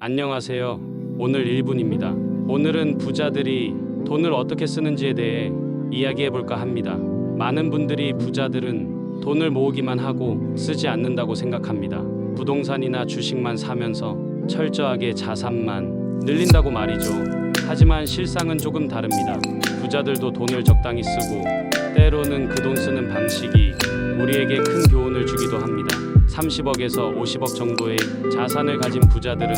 안녕하세요. 오늘 1분입니다. 오늘은 부자들이 돈을 어떻게 쓰는지에 대해 이야기해볼까 합니다. 많은 분들이 부자들은 돈을 모으기만 하고 쓰지 않는다고 생각합니다. 부동산이나 주식만 사면서 철저하게 자산만 늘린다고 말이죠. 하지만 실상은 조금 다릅니다. 부자들도 돈을 적당히 쓰고 때로는 그 돈 쓰는 방식이 우리에게 큰 교훈을 주기도 합니다. 30억에서 50억 정도의 자산을 가진 부자들은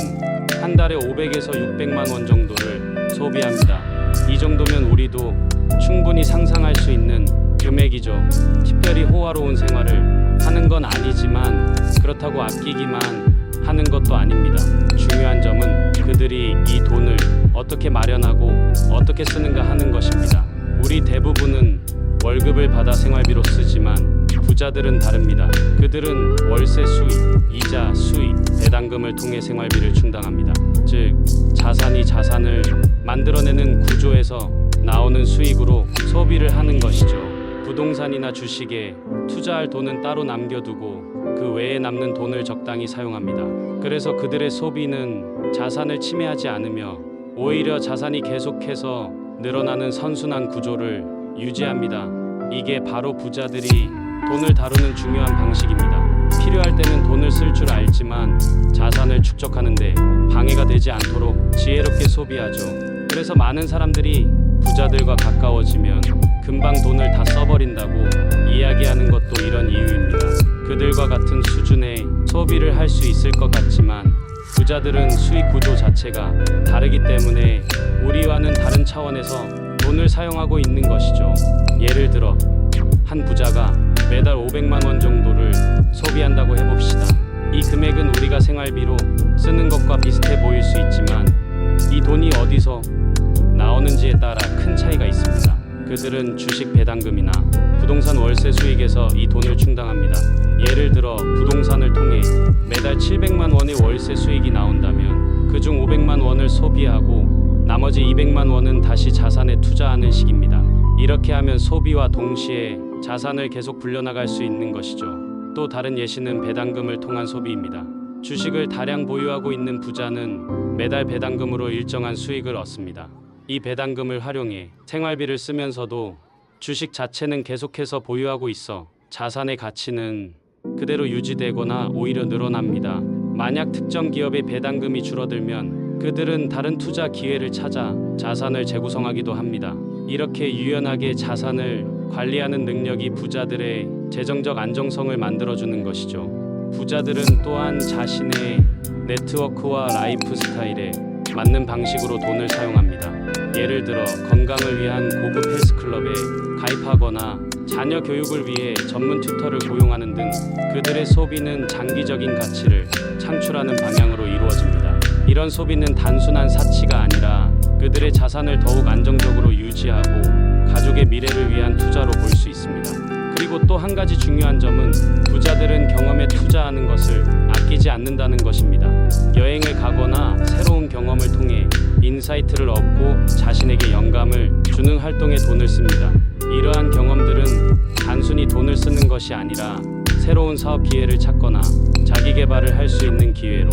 한 달에 500에서 600만 원 정도를 소비합니다. 이 정도면 우리도 충분히 상상할 수 있는 금액이죠. 특별히 호화로운 생활을 하는 건 아니지만 그렇다고 아끼기만 하는 것도 아닙니다. 중요한 점은 그들이 이 돈을 어떻게 마련하고 어떻게 쓰는가 하는 것입니다. 우리 대부분은 월급을 받아 생활비로 쓰지만 부자들은 다릅니다. 그들은 월세 수익, 이자 수익, 배당금을 통해 생활비를 충당합니다. 즉, 자산이 자산을 만들어내는 구조에서 나오는 수익으로 소비를 하는 것이죠. 부동산이나 주식에 투자할 돈은 따로 남겨두고 그 외에 남는 돈을 적당히 사용합니다. 그래서 그들의 소비는 자산을 침해하지 않으며 오히려 자산이 계속해서 늘어나는 선순환 구조를 유지합니다. 이게 바로 부자들이 돈을 다루는 중요한 방식입니다. 필요할 때는 돈을 쓸 줄 알지만 자산을 축적하는데 방해가 되지 않도록 지혜롭게 소비하죠. 그래서 많은 사람들이 부자들과 가까워지면 금방 돈을 다 써버린다고 이야기하는 것도 이런 이유입니다. 그들과 같은 수준의 소비를 할 수 있을 것 같지만 부자들은 수익 구조 자체가 다르기 때문에 우리와는 다른 차원에서 돈을 사용하고 있는 것이죠. 예를 들어 한 부자가 매달 500만 원 정도를 소비한다고 해봅시다. 이 금액은 우리가 생활비로 쓰는 것과 비슷해 보일 수 있지만 이 돈이 어디서 나오는지에 따라 큰 차이가 있습니다. 그들은 주식 배당금이나 부동산 월세 수익에서 이 돈을 충당합니다. 예를 들어 부동산을 통해 매달 700만 원의 월세 수익이 나온다면 그중 500만 원을 소비하고 나머지 200만 원은 다시 자산에 투자하는 식입니다. 이렇게 하면 소비와 동시에 자산을 계속 불려나갈 수 있는 것이죠. 또 다른 예시는 배당금을 통한 소비입니다. 주식을 다량 보유하고 있는 부자는 매달 배당금으로 일정한 수익을 얻습니다. 이 배당금을 활용해 생활비를 쓰면서도 주식 자체는 계속해서 보유하고 있어 자산의 가치는 그대로 유지되거나 오히려 늘어납니다. 만약 특정 기업의 배당금이 줄어들면 그들은 다른 투자 기회를 찾아 자산을 재구성하기도 합니다. 이렇게 유연하게 자산을 관리하는 능력이 부자들의 재정적 안정성을 만들어주는 것이죠. 부자들은 또한 자신의 네트워크와 라이프 스타일에 맞는 방식으로 돈을 사용합니다. 예를 들어 건강을 위한 고급 헬스클럽에 가입하거나 자녀 교육을 위해 전문 튜터를 고용하는 등 그들의 소비는 장기적인 가치를 창출하는 방향으로 이루어집니다. 이런 소비는 단순한 사치가 아니라 그들의 자산을 더욱 안정적으로 유지하고 가족의 미래를 위한 투자로 볼 수 있습니다. 그리고 또 한 가지 중요한 점은 부자들은 경험에 투자하는 것을 아끼지 않는다는 것입니다. 여행을 가거나 새로운 경험을 통해 인사이트를 얻고 자신에게 영감을 주는 활동에 돈을 씁니다. 이러한 경험들은 단순히 돈을 쓰는 것이 아니라 새로운 사업 기회를 찾거나 자기 개발을 할 수 있는 기회로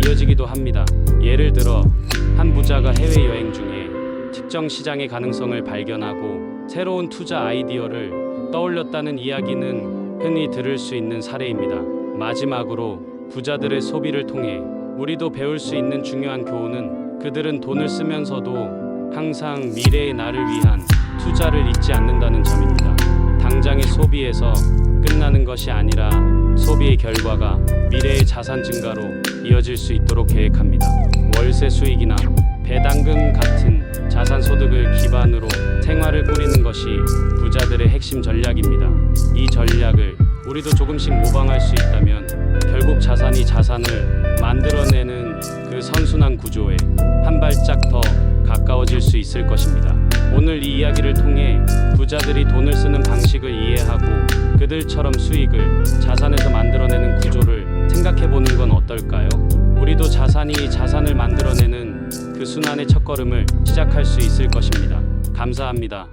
이어지기도 합니다. 예를 들어 한 부자가 해외여행 중에 특정 시장의 가능성을 발견하고 새로운 투자 아이디어를 떠올렸다는 이야기는 흔히 들을 수 있는 사례입니다. 마지막으로 부자들의 소비를 통해 우리도 배울 수 있는 중요한 교훈은 그들은 돈을 쓰면서도 항상 미래의 나를 위한 투자를 잊지 않는다는 점입니다. 당장의 소비에서 끝나는 것이 아니라 소비의 결과가 미래의 자산 증가로 이어질 수 있도록 계획합니다. 월세 수익이나 배당금 같은 자산 소득을 기반으로 생활을 꾸리는 것이 부자들의 핵심 전략입니다. 이 전략을 우리도 조금씩 모방할 수 있다면 결국 자산이 자산을 만들어내는 그 선순환 구조에 한 발짝 더 가까워질 수 있을 것입니다. 오늘 이 이야기를 통해 부자들이 돈을 쓰는 방식을 이해하고 그들처럼 수익을 자산에서 만들어내는 구조를 생각해보는 건 어떨까요? 우리도 자산이 자산을 만들어내는 그 순환의 첫걸음을 시작할 수 있을 것입니다. 감사합니다.